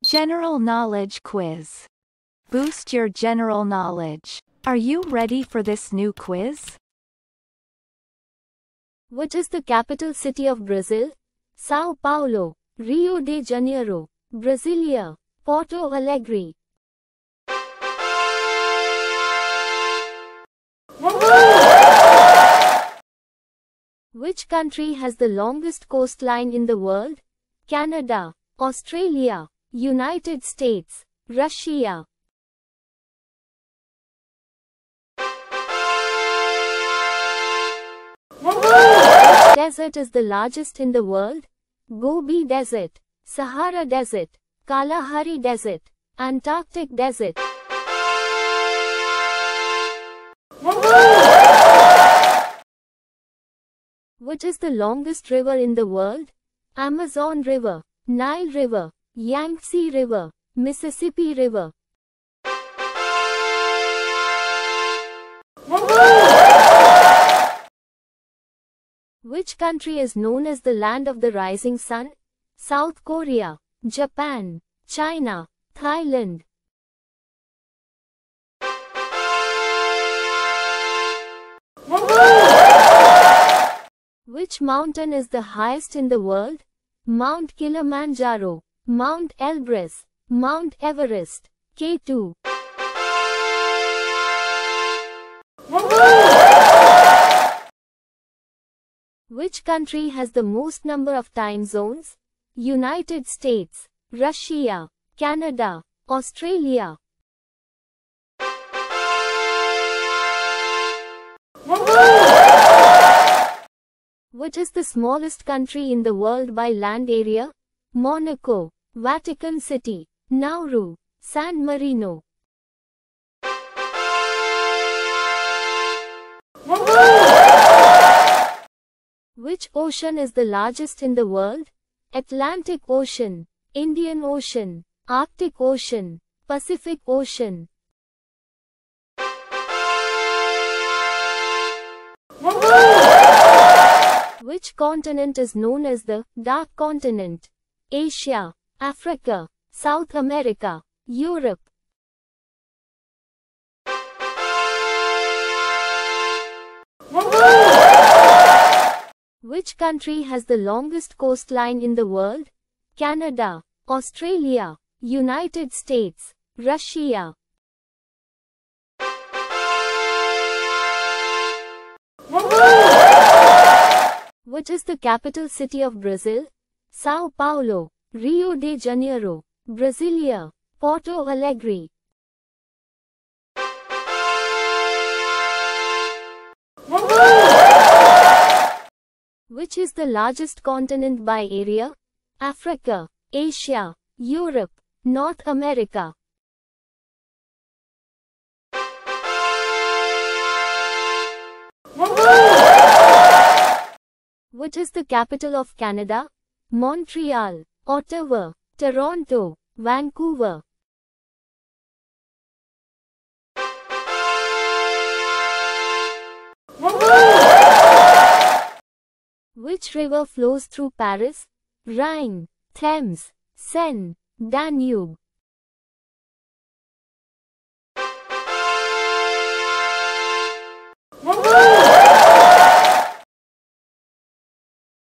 General Knowledge Quiz. Boost your general knowledge. Are you ready for this new quiz? What is the capital city of Brazil? São Paulo, Rio de Janeiro, Brasilia, Porto Alegre. Which country has the longest coastline in the world? Canada, Australia, United States, Russia. Which desert is the largest in the world? Gobi Desert, Sahara Desert, Kalahari Desert, Antarctic Desert. What is the longest river in the world? Amazon River, Nile River, Yangtze River, Mississippi River. Which country is known as the land of the rising sun? South Korea, Japan, China, Thailand. Which mountain is the highest in the world? Mount Kilimanjaro, Mount Elbrus, Mount Everest, K2. Which country has the most number of time zones? United States, Russia, Canada, Australia. What is the smallest country in the world by land area? Monaco, Vatican City, Nauru, San Marino. Which ocean is the largest in the world? Atlantic Ocean, Indian Ocean, Arctic Ocean, Pacific Ocean. Which continent is known as the Dark Continent? Asia, Africa, South America, Europe. Which country has the longest coastline in the world? Canada, Australia, United States, Russia. What is the capital city of Brazil? São Paulo, Rio de Janeiro, Brasilia, Porto Alegre. Which is the largest continent by area? Africa, Asia, Europe, North America. What is the capital of Canada? Montreal, Ottawa, Toronto, Vancouver. Which river flows through Paris? Rhine, Thames, Seine, Danube.